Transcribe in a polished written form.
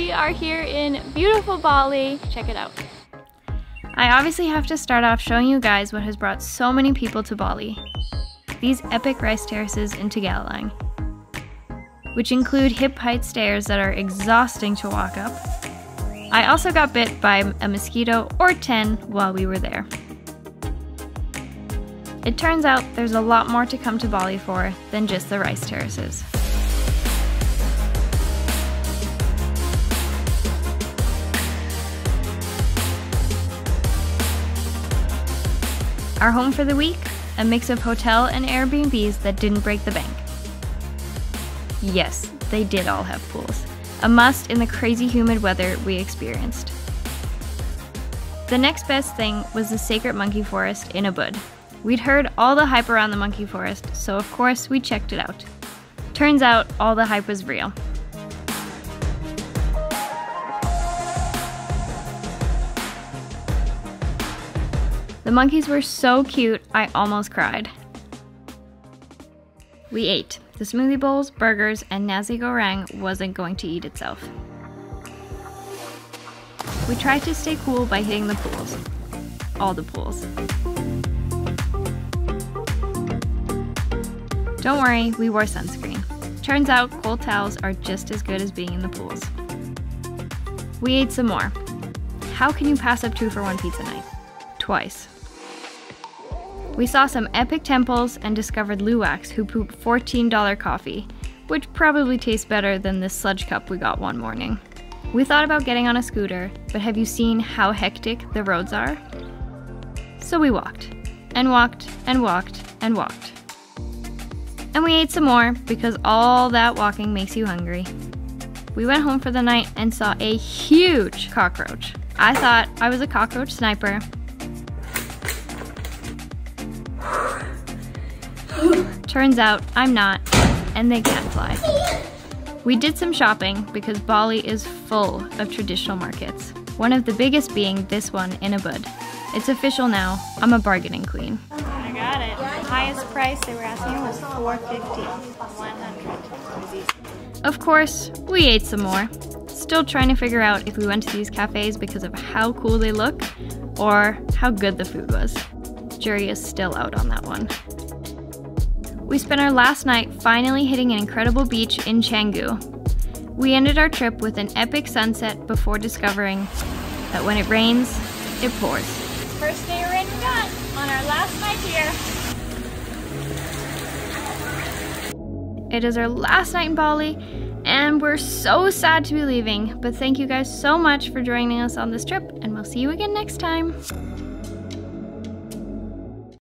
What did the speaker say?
We are here in beautiful Bali. Check it out. I obviously have to start off showing you guys what has brought so many people to Bali. These epic rice terraces in Tagalang, which include hip height stairs that are exhausting to walk up. I also got bit by a mosquito or 10 while we were there. It turns out there's a lot more to come to Bali for than just the rice terraces. Our home for the week? A mix of hotel and Airbnbs that didn't break the bank. Yes, they did all have pools. A must in the crazy humid weather we experienced. The next best thing was the sacred monkey forest in Ubud. We'd heard all the hype around the monkey forest, so of course we checked it out. Turns out all the hype was real. The monkeys were so cute, I almost cried. We ate. The smoothie bowls, burgers, and nasi goreng wasn't going to eat itself. We tried to stay cool by hitting the pools. All the pools. Don't worry, we wore sunscreen. Turns out cold towels are just as good as being in the pools. We ate some more. How can you pass up 2 for 1 pizza night? Twice. We saw some epic temples and discovered luwaks who poop $14 coffee, which probably tastes better than this sludge cup we got one morning. We thought about getting on a scooter, but have you seen how hectic the roads are? So we walked, and walked, and walked, and walked. And we ate some more, because all that walking makes you hungry. We went home for the night and saw a huge cockroach. I thought I was a cockroach sniper. Turns out I'm not, and they can't fly. We did some shopping because Bali is full of traditional markets. One of the biggest being this one in Ubud. It's official now, I'm a bargaining queen. I got it. The highest price they were asking was $450. 100. Of course, we ate some more. Still trying to figure out if we went to these cafes because of how cool they look or how good the food was. Jury is still out on that one. We spent our last night finally hitting an incredible beach in Canggu. We ended our trip with an epic sunset before discovering that when it rains, it pours. First day of rain we got on our last night here. It is our last night in Bali, and we're so sad to be leaving, but thank you guys so much for joining us on this trip, and we'll see you again next time.